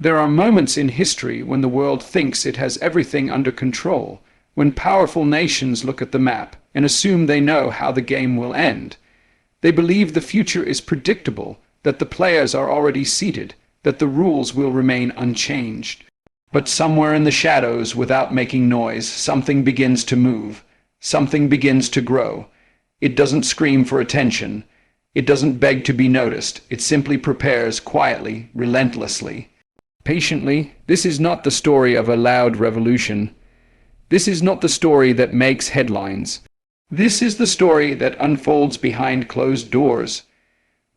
There are moments in history when the world thinks it has everything under control, when powerful nations look at the map and assume they know how the game will end. They believe the future is predictable, that the players are already seated, that the rules will remain unchanged. But somewhere in the shadows, without making noise, something begins to move. Something begins to grow. It doesn't scream for attention. It doesn't beg to be noticed. It simply prepares quietly, relentlessly, patiently. This is not the story of a loud revolution. This is not the story that makes headlines. This is the story that unfolds behind closed doors,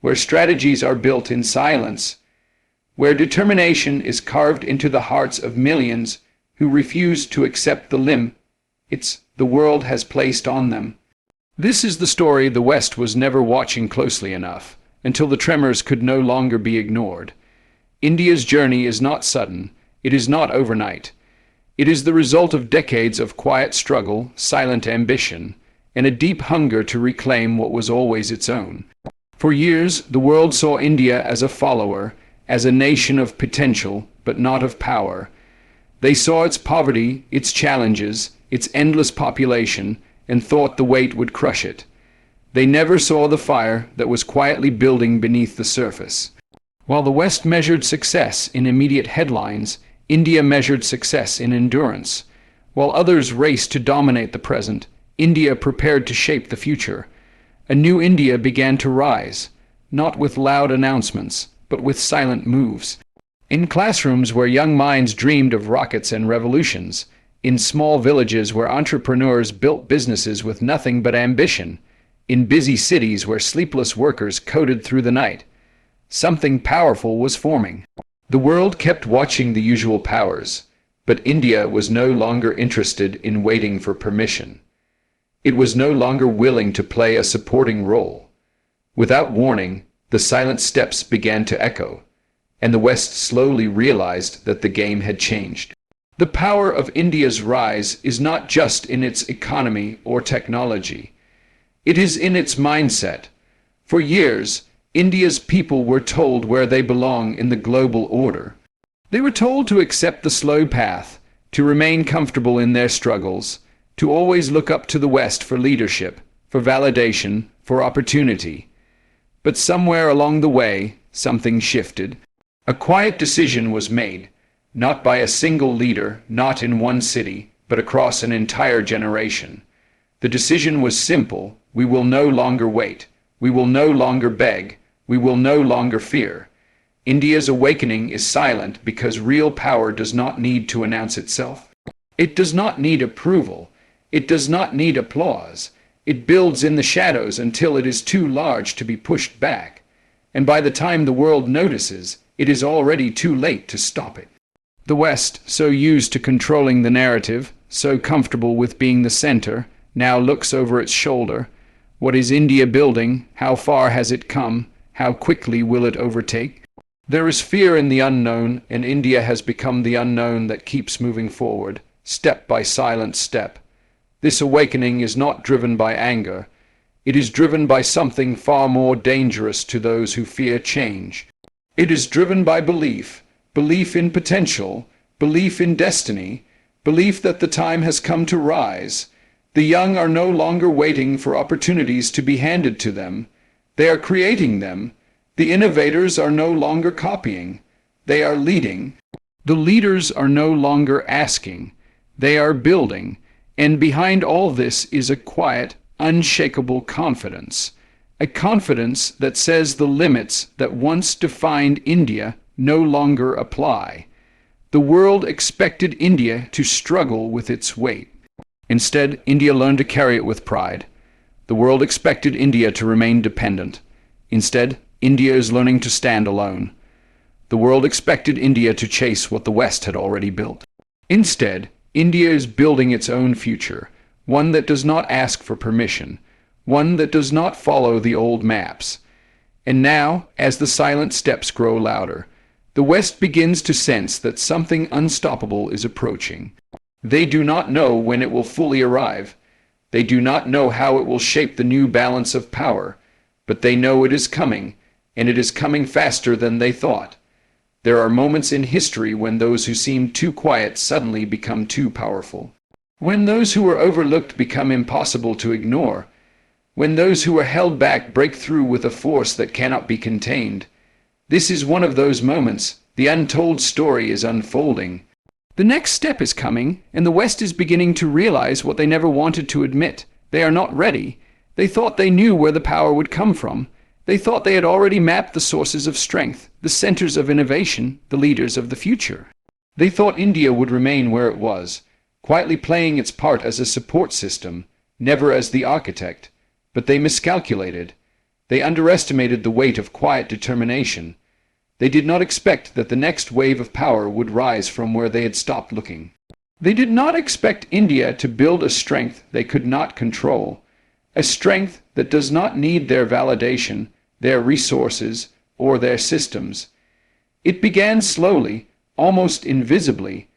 where strategies are built in silence, where determination is carved into the hearts of millions who refuse to accept the limits the world has placed on them. This is the story the West was never watching closely enough, until the tremors could no longer be ignored. India's journey is not sudden. It is not overnight. It is the result of decades of quiet struggle, silent ambition, and a deep hunger to reclaim what was always its own. For years, the world saw India as a follower, as a nation of potential, but not of power. They saw its poverty, its challenges, its endless population, and thought the weight would crush it. They never saw the fire that was quietly building beneath the surface. While the West measured success in immediate headlines, India measured success in endurance. While others raced to dominate the present, India prepared to shape the future. A new India began to rise, not with loud announcements, but with silent moves. In classrooms where young minds dreamed of rockets and revolutions, in small villages where entrepreneurs built businesses with nothing but ambition, in busy cities where sleepless workers coded through the night, something powerful was forming. The world kept watching the usual powers, but India was no longer interested in waiting for permission. It was no longer willing to play a supporting role. Without warning, the silent steps began to echo, and the West slowly realized that the game had changed. The power of India's rise is not just in its economy or technology. It is in its mindset. For years, India's people were told where they belong in the global order. They were told to accept the slow path, to remain comfortable in their struggles, to always look up to the West for leadership, for validation, for opportunity. But somewhere along the way, something shifted. A quiet decision was made, not by a single leader, not in one city, but across an entire generation. The decision was simple: we will no longer wait. We will no longer beg. We will no longer fear. India's awakening is silent because real power does not need to announce itself. It does not need approval. It does not need applause. It builds in the shadows until it is too large to be pushed back. And by the time the world notices, it is already too late to stop it. The West, so used to controlling the narrative, so comfortable with being the center, now looks over its shoulder. What is India building? How far has it come? How quickly will it overtake? There is fear in the unknown, and India has become the unknown that keeps moving forward, step by silent step. This awakening is not driven by anger. It is driven by something far more dangerous to those who fear change. It is driven by belief, belief in potential, belief in destiny, belief that the time has come to rise. The young are no longer waiting for opportunities to be handed to them. They are creating them. The innovators are no longer copying. They are leading. The leaders are no longer asking. They are building. And behind all this is a quiet, unshakable confidence. A confidence that says the limits that once defined India no longer apply. The world expected India to struggle with its weight. Instead, India learned to carry it with pride. The world expected India to remain dependent. Instead, India is learning to stand alone. The world expected India to chase what the West had already built. Instead, India is building its own future, one that does not ask for permission, one that does not follow the old maps. And now, as the silent steps grow louder, the West begins to sense that something unstoppable is approaching. They do not know when it will fully arrive. They do not know how it will shape the new balance of power, but they know it is coming, and it is coming faster than they thought. There are moments in history when those who seem too quiet suddenly become too powerful. When those who were overlooked become impossible to ignore. When those who are held back break through with a force that cannot be contained. This is one of those moments. The untold story is unfolding. The next step is coming, and the West is beginning to realize what they never wanted to admit. They are not ready. They thought they knew where the power would come from. They thought they had already mapped the sources of strength, the centers of innovation, the leaders of the future. They thought India would remain where it was, quietly playing its part as a support system, never as the architect. But they miscalculated. They underestimated the weight of quiet determination. They did not expect that the next wave of power would rise from where they had stopped looking. They did not expect India to build a strength they could not control, a strength that does not need their validation, their resources, or their systems. It began slowly, almost invisibly,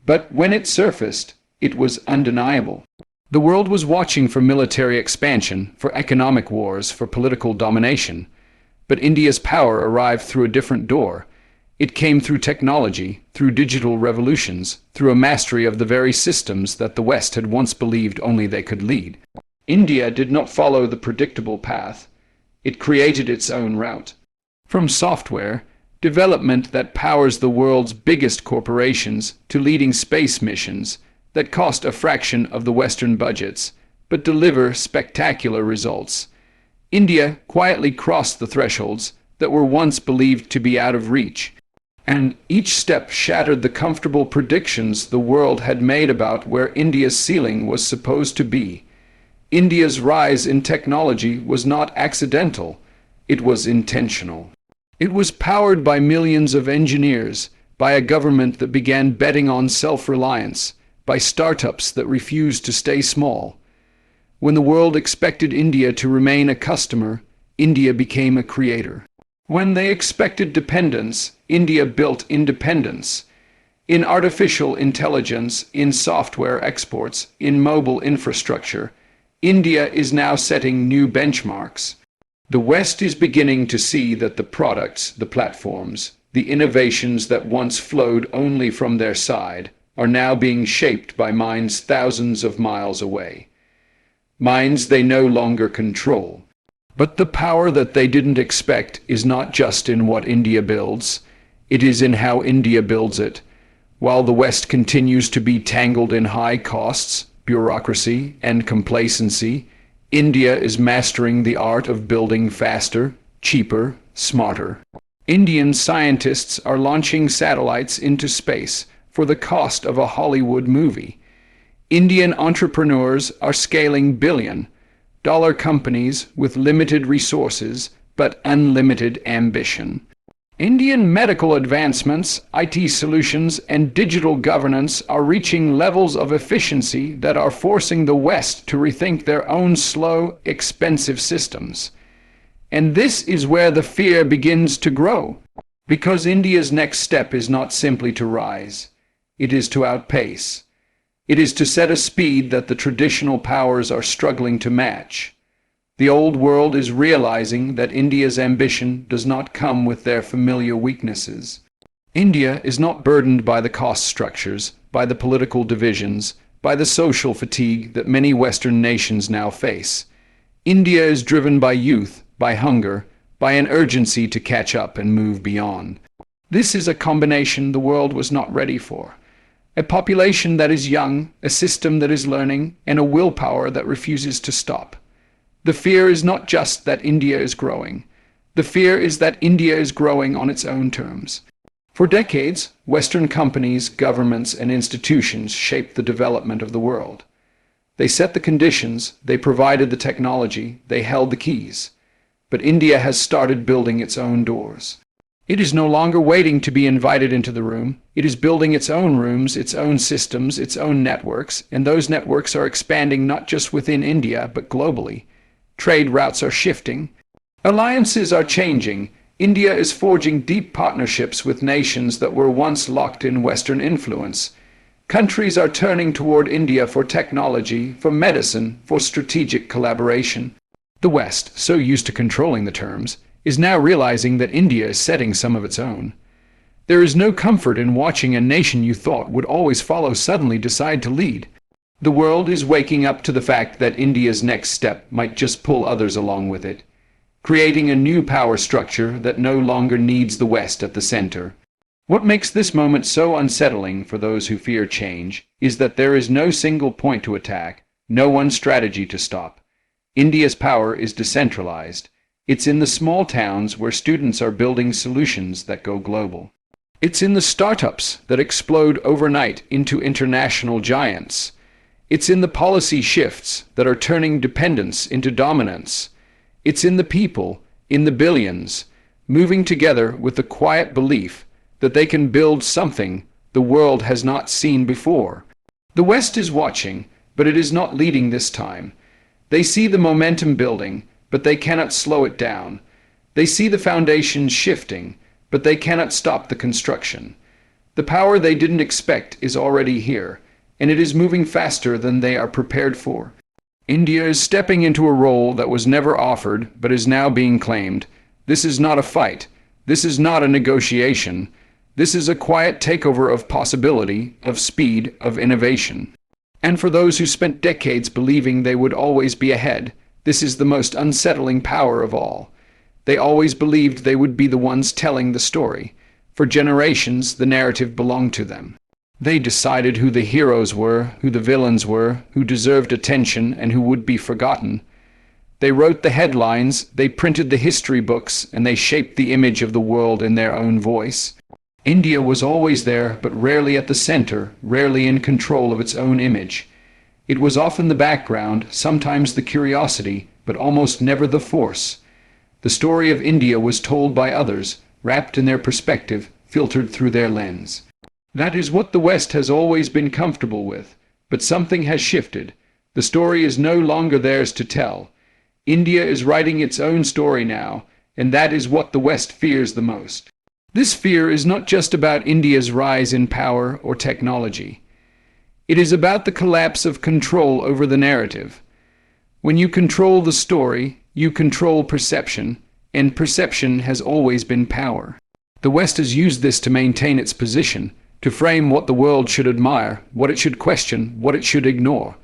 but when it surfaced, it was undeniable. The world was watching for military expansion, for economic wars, for political domination. But India's power arrived through a different door. It came through technology, through digital revolutions, through a mastery of the very systems that the West had once believed only they could lead. India did not follow the predictable path. It created its own route. From software development that powers the world's biggest corporations to leading space missions that cost a fraction of the Western budgets, but deliver spectacular results. India quietly crossed the thresholds that were once believed to be out of reach, and each step shattered the comfortable predictions the world had made about where India's ceiling was supposed to be. India's rise in technology was not accidental, it was intentional. It was powered by millions of engineers, by a government that began betting on self-reliance, by startups that refused to stay small. When the world expected India to remain a customer, India became a creator. When they expected dependence, India built independence. In artificial intelligence, in software exports, in mobile infrastructure, India is now setting new benchmarks. The West is beginning to see that the products, the platforms, the innovations that once flowed only from their side are now being shaped by minds thousands of miles away. Minds they no longer control. But the power that they didn't expect is not just in what India builds, it is in how India builds it. While the West continues to be tangled in high costs, bureaucracy, and complacency, India is mastering the art of building faster, cheaper, smarter. Indian scientists are launching satellites into space for the cost of a Hollywood movie. Indian entrepreneurs are scaling billion-dollar companies with limited resources but unlimited ambition. Indian medical advancements, IT solutions, and digital governance are reaching levels of efficiency that are forcing the West to rethink their own slow, expensive systems. And this is where the fear begins to grow, because India's next step is not simply to rise. It is to outpace. It is to set a speed that the traditional powers are struggling to match. The old world is realizing that India's ambition does not come with their familiar weaknesses. India is not burdened by the cost structures, by the political divisions, by the social fatigue that many Western nations now face. India is driven by youth, by hunger, by an urgency to catch up and move beyond. This is a combination the world was not ready for. A population that is young, a system that is learning, and a willpower that refuses to stop. The fear is not just that India is growing. The fear is that India is growing on its own terms. For decades, Western companies, governments, and institutions shaped the development of the world. They set the conditions, they provided the technology, they held the keys. But India has started building its own doors. It is no longer waiting to be invited into the room. It is building its own rooms, its own systems, its own networks, and those networks are expanding not just within India, but globally. Trade routes are shifting. Alliances are changing. India is forging deep partnerships with nations that were once locked in Western influence. Countries are turning toward India for technology, for medicine, for strategic collaboration. The West, so used to controlling the terms, is now realizing that India is setting some of its own. There is no comfort in watching a nation you thought would always follow suddenly decide to lead. The world is waking up to the fact that India's next step might just pull others along with it, creating a new power structure that no longer needs the West at the center. What makes this moment so unsettling for those who fear change is that there is no single point to attack, no one strategy to stop. India's power is decentralized. It's in the small towns where students are building solutions that go global. It's in the startups that explode overnight into international giants. It's in the policy shifts that are turning dependence into dominance. It's in the people, in the billions, moving together with the quiet belief that they can build something the world has not seen before. The West is watching, but it is not leading this time. They see the momentum building, but they cannot slow it down. They see the foundations shifting, but they cannot stop the construction. The power they didn't expect is already here, and it is moving faster than they are prepared for. India is stepping into a role that was never offered, but is now being claimed. This is not a fight. This is not a negotiation. This is a quiet takeover of possibility, of speed, of innovation. And for those who spent decades believing they would always be ahead, this is the most unsettling power of all. They always believed they would be the ones telling the story. For generations, the narrative belonged to them. They decided who the heroes were, who the villains were, who deserved attention and who would be forgotten. They wrote the headlines, they printed the history books, and they shaped the image of the world in their own voice. India was always there, but rarely at the center, rarely in control of its own image. It was often the background, sometimes the curiosity, but almost never the force. The story of India was told by others, wrapped in their perspective, filtered through their lens. That is what the West has always been comfortable with, but something has shifted. The story is no longer theirs to tell. India is writing its own story now, and that is what the West fears the most. This fear is not just about India's rise in power or technology. It is about the collapse of control over the narrative. When you control the story, you control perception, and perception has always been power. The West has used this to maintain its position, to frame what the world should admire, what it should question, what it should ignore.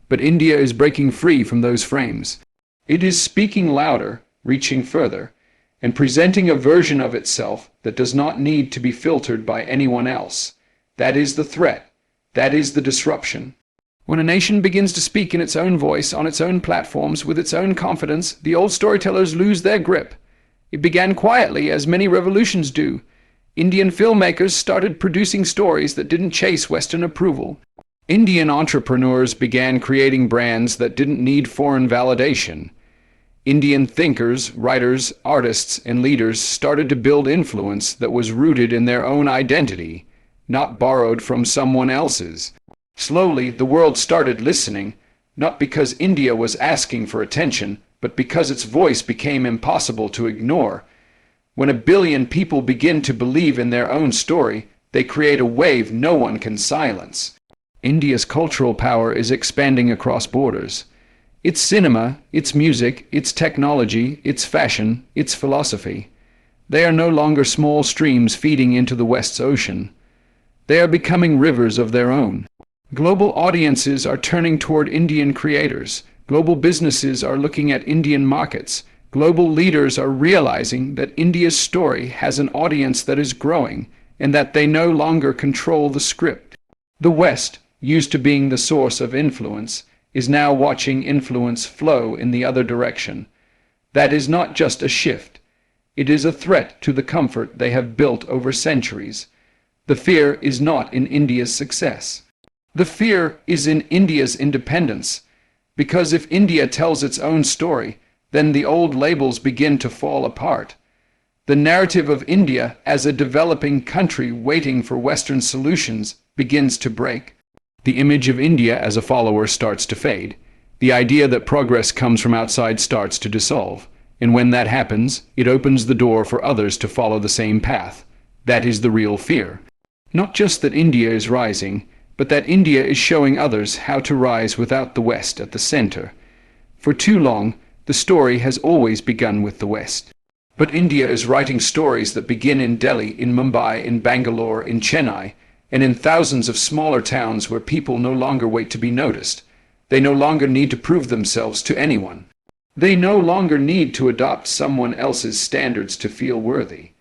But India is breaking free from those frames. It is speaking louder, reaching further, and presenting a version of itself that does not need to be filtered by anyone else. That is the threat. That is the disruption. When a nation begins to speak in its own voice, on its own platforms, with its own confidence, the old storytellers lose their grip. It began quietly, as many revolutions do. Indian filmmakers started producing stories that didn't chase Western approval. Indian entrepreneurs began creating brands that didn't need foreign validation. Indian thinkers, writers, artists, and leaders started to build influence that was rooted in their own identity, not borrowed from someone else's. Slowly, the world started listening, not because India was asking for attention, but because its voice became impossible to ignore. When 1 billion people begin to believe in their own story, they create a wave no one can silence. India's cultural power is expanding across borders. Its cinema, its music, its technology, its fashion, its philosophy. They are no longer small streams feeding into the West's ocean. They are becoming rivers of their own. Global audiences are turning toward Indian creators. Global businesses are looking at Indian markets. Global leaders are realizing that India's story has an audience that is growing, and that they no longer control the script. The West, used to being the source of influence, is now watching influence flow in the other direction. That is not just a shift. It is a threat to the comfort they have built over centuries. The fear is not in India's success. The fear is in India's independence. Because if India tells its own story, then the old labels begin to fall apart. The narrative of India as a developing country waiting for Western solutions begins to break. The image of India as a follower starts to fade. The idea that progress comes from outside starts to dissolve. And when that happens, it opens the door for others to follow the same path. That is the real fear. Not just that India is rising, but that India is showing others how to rise without the West at the center. For too long, the story has always begun with the West. But India is writing stories that begin in Delhi, in Mumbai, in Bangalore, in Chennai, and in thousands of smaller towns where people no longer wait to be noticed. They no longer need to prove themselves to anyone. They no longer need to adopt someone else's standards to feel worthy.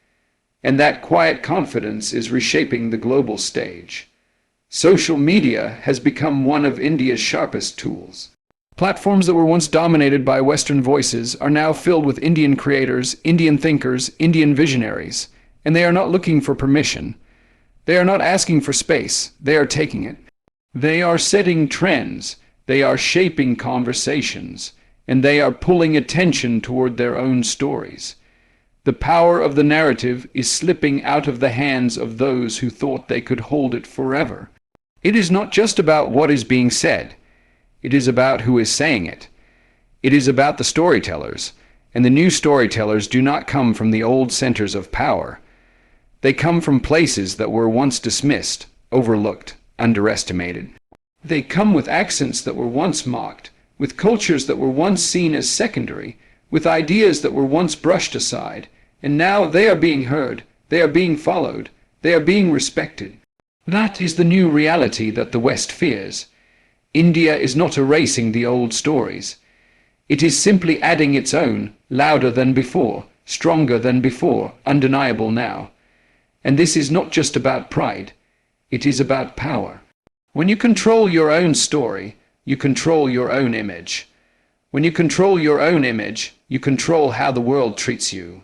And that quiet confidence is reshaping the global stage. Social media has become one of India's sharpest tools. Platforms that were once dominated by Western voices are now filled with Indian creators, Indian thinkers, Indian visionaries, and they are not looking for permission. They are not asking for space, they are taking it. They are setting trends, they are shaping conversations, and they are pulling attention toward their own stories. The power of the narrative is slipping out of the hands of those who thought they could hold it forever. It is not just about what is being said. It is about who is saying it. It is about the storytellers, and the new storytellers do not come from the old centers of power. They come from places that were once dismissed, overlooked, underestimated. They come with accents that were once mocked, with cultures that were once seen as secondary, with ideas that were once brushed aside, and now they are being heard, they are being followed, they are being respected. That is the new reality that the West fears. India is not erasing the old stories. It is simply adding its own, louder than before, stronger than before, undeniable now. And this is not just about pride. It is about power. When you control your own story, you control your own image. When you control your own image, you control how the world treats you.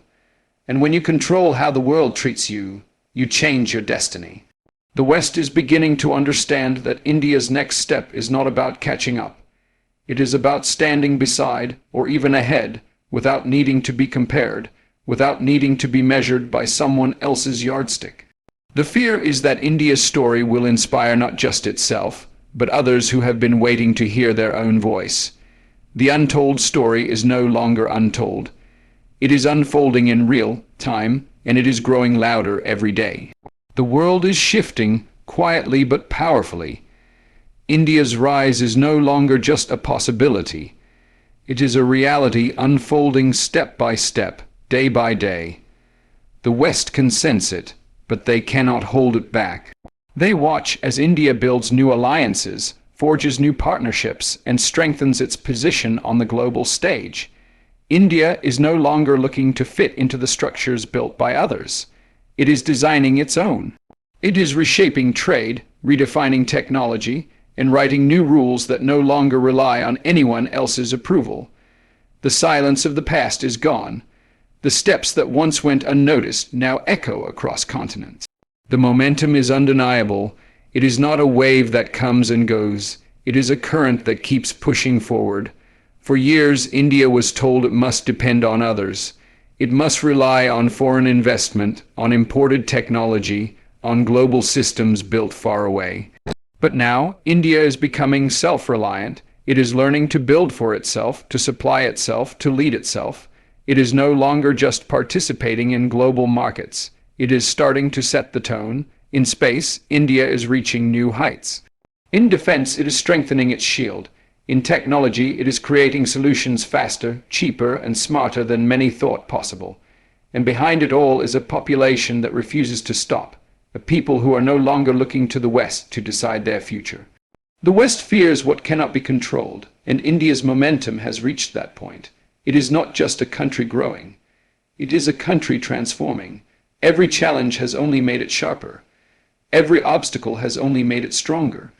And when you control how the world treats you, you change your destiny. The West is beginning to understand that India's next step is not about catching up. It is about standing beside, or even ahead, without needing to be compared, without needing to be measured by someone else's yardstick. The fear is that India's story will inspire not just itself, but others who have been waiting to hear their own voice. The untold story is no longer untold. It is unfolding in real time, and it is growing louder every day. The world is shifting, quietly but powerfully. India's rise is no longer just a possibility. It is a reality unfolding step by step, day by day. The West can sense it, but they cannot hold it back. They watch as India builds new alliances, forges new partnerships, and strengthens its position on the global stage. India is no longer looking to fit into the structures built by others. It is designing its own. It is reshaping trade, redefining technology, and writing new rules that no longer rely on anyone else's approval. The silence of the past is gone. The steps that once went unnoticed now echo across continents. The momentum is undeniable. It is not a wave that comes and goes. It is a current that keeps pushing forward. For years, India was told it must depend on others. It must rely on foreign investment, on imported technology, on global systems built far away. But now, India is becoming self-reliant. It is learning to build for itself, to supply itself, to lead itself. It is no longer just participating in global markets. It is starting to set the tone. In space, India is reaching new heights. In defense, it is strengthening its shield. In technology, it is creating solutions faster, cheaper, and smarter than many thought possible. And behind it all is a population that refuses to stop, a people who are no longer looking to the West to decide their future. The West fears what cannot be controlled, and India's momentum has reached that point. It is not just a country growing. It is a country transforming. Every challenge has only made it sharper. Every obstacle has only made it stronger.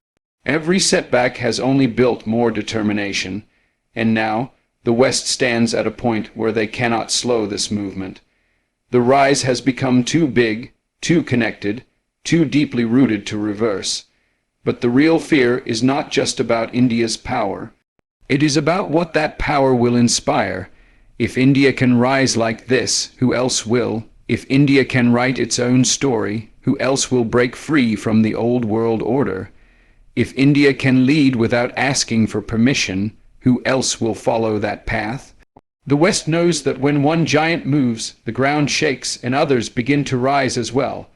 Every setback has only built more determination, and now the West stands at a point where they cannot slow this movement. The rise has become too big, too connected, too deeply rooted to reverse. But the real fear is not just about India's power. It is about what that power will inspire. If India can rise like this, who else will? If India can write its own story, who else will break free from the old world order? If India can lead without asking for permission, who else will follow that path? The West knows that when one giant moves, the ground shakes and others begin to rise as well.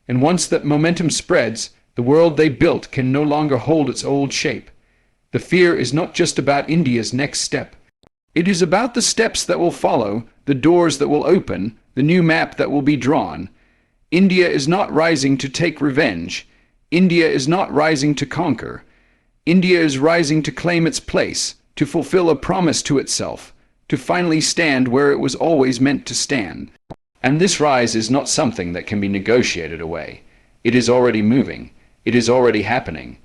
And once that momentum spreads, the world they built can no longer hold its old shape. The fear is not just about India's next step. It is about the steps that will follow, the doors that will open, the new map that will be drawn. India is not rising to take revenge. India is not rising to conquer. India is rising to claim its place, to fulfill a promise to itself, to finally stand where it was always meant to stand. And this rise is not something that can be negotiated away. It is already moving. It is already happening.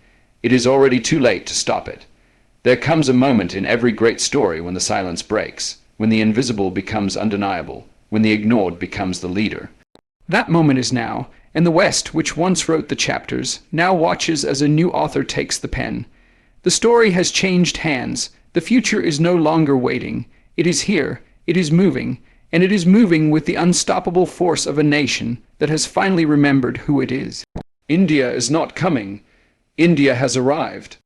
It is already too late to stop it. There comes a moment in every great story when the silence breaks, when the invisible becomes undeniable, when the ignored becomes the leader. That moment is now, and the West, which once wrote the chapters, now watches as a new author takes the pen. The story has changed hands. The future is no longer waiting. It is here. It is moving. And it is moving with the unstoppable force of a nation that has finally remembered who it is. India is not coming. India has arrived.